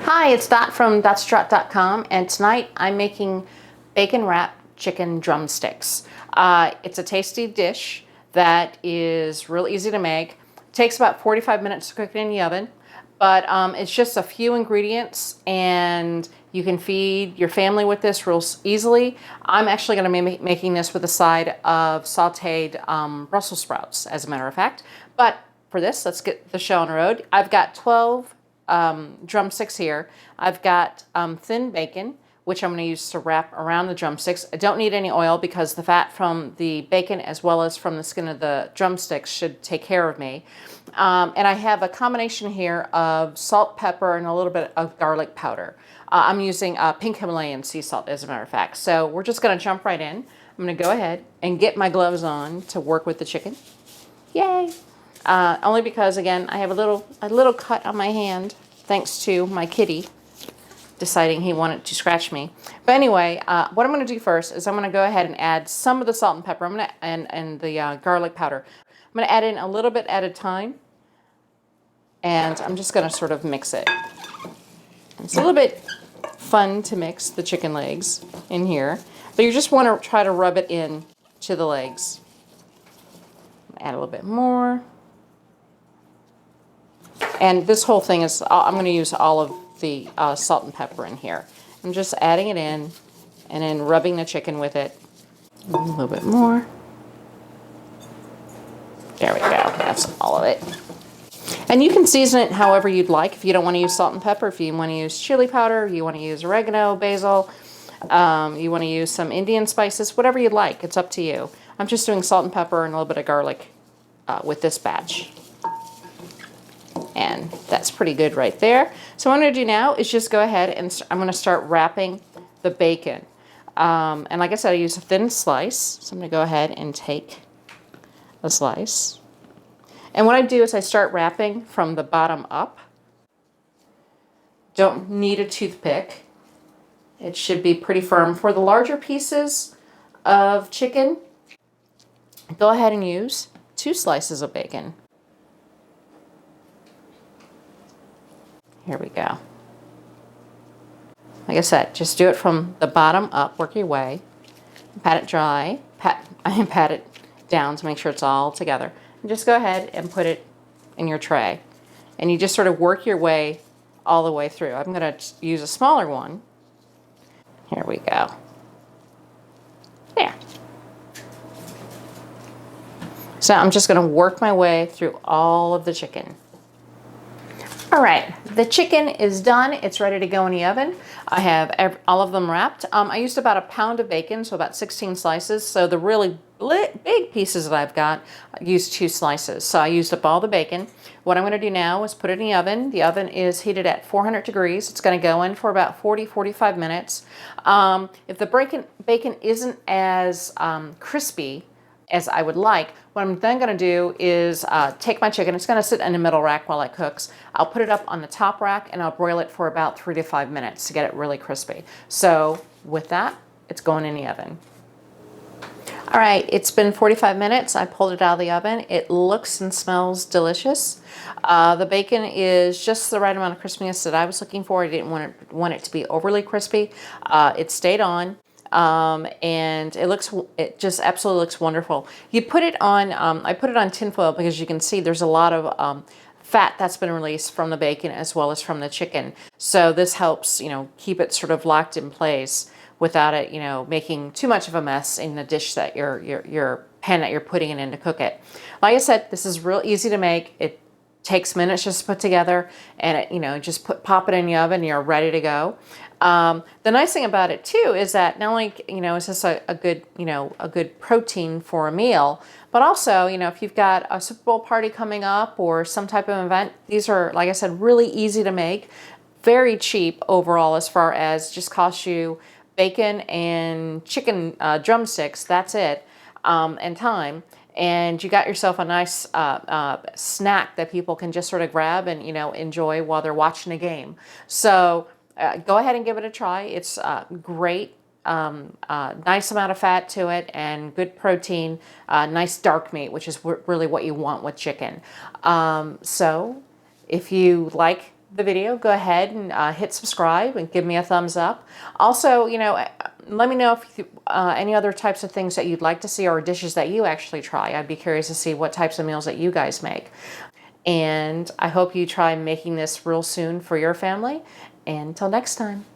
Hi, it's Dot from dotstrut.com, and tonight I'm making bacon wrapped chicken drumsticks. It's a tasty dish that is real easy to make. It takes about 45 minutes to cook it in the oven, but it's just a few ingredients and you can feed your family with this real easily. I'm actually going to be making this with a side of sauteed Brussels sprouts, as a matter of fact. But for this, let's get the show on the road. I've got 12 drumsticks here. I've got thin bacon, which I'm going to use to wrap around the drumsticks. I don't need any oil because the fat from the bacon as well as from the skin of the drumsticks should take care of me. And I have a combination here of salt, pepper, and a little bit of garlic powder. I'm using pink Himalayan sea salt, as a matter of fact. So we're just going to jump right in. I'm going to go ahead and get my gloves on to work with the chicken. Yay! Only because, again, I have a little cut on my hand thanks to my kitty deciding he wanted to scratch me. But anyway, what I'm going to do first is I'm going to go ahead and add some of the salt and pepper and the garlic powder. I'm going to add in a little bit at a time, and I'm just going to sort of mix it. It's a little bit fun to mix the chicken legs in here, but you just want to try to rub it in to the legs. Add a little bit more. And this whole thing is, I'm going to use all of the salt and pepper in here. I'm just adding it in and then rubbing the chicken with it. A little bit more. There we go. That's all of it. And you can season it however you'd like. If you don't want to use salt and pepper, if you want to use chili powder, you want to use oregano, basil, you want to use some Indian spices, whatever you'd like. It's up to you. I'm just doing salt and pepper and a little bit of garlic with this batch. And that's pretty good right there. So what I'm going to do now is just go ahead and I'm going to start wrapping the bacon. And like I said, I use a thin slice. So I'm going to go ahead and take a slice. And what I do is I start wrapping from the bottom up. Don't need a toothpick. It should be pretty firm. For the larger pieces of chicken, go ahead and use 2 slices of bacon. Here we go. Like I said, just do it from the bottom up, work your way. Pat it dry, pat it down to make sure it's all together. And just go ahead and put it in your tray. And you just sort of work your way all the way through. I'm going to use a smaller one. Here we go. There. So I'm just going to work my way through all of the chicken. All right, the chicken is done. It's ready to go in the oven. I have all of them wrapped. I used about a pound of bacon, so about 16 slices. So the really big pieces that I've got, I used 2 slices. So I used up all the bacon. What I'm going to do now is put it in the oven. The oven is heated at 400 degrees. It's going to go in for about 40-45 minutes. If the bacon isn't as crispy as I would like, what I'm then going to do is take my chicken. It's going to sit in the middle rack while it cooks. I'll put it up on the top rack and I'll broil it for about 3 to 5 minutes to get it really crispy. So with that, it's going in the oven. All right, it's been 45 minutes. I pulled it out of the oven. It looks and smells delicious. The bacon is just the right amount of crispiness that I was looking for. I didn't want it to be overly crispy. It stayed on. And it just absolutely looks wonderful. You put it on, I put it on tinfoil because you can see there's a lot of fat that's been released from the bacon as well as from the chicken. So this helps, keep it sort of locked in place without it, making too much of a mess in the dish that your pan that you're putting it in to cook it. Like I said, this is real easy to make. It takes minutes just to put together, and it, just pop it in the oven and you're ready to go. The nice thing about it too is that not only, is this a good protein for a meal, but also, if you've got a Super Bowl party coming up or some type of event, these are, like I said, really easy to make, very cheap overall as far as just cost you bacon and chicken drumsticks, that's it, and time. And you got yourself a nice snack that people can just sort of grab and, enjoy while they're watching a game. So go ahead and give it a try. It's great, nice amount of fat to it and good protein, nice dark meat, which is really what you want with chicken. So if you like the video, go ahead and hit subscribe and give me a thumbs up. Also, you know, let me know if you, any other types of things that you'd like to see or dishes that you actually try. I'd be curious to see what types of meals that you guys make. And I hope you try making this real soon for your family. And until next time.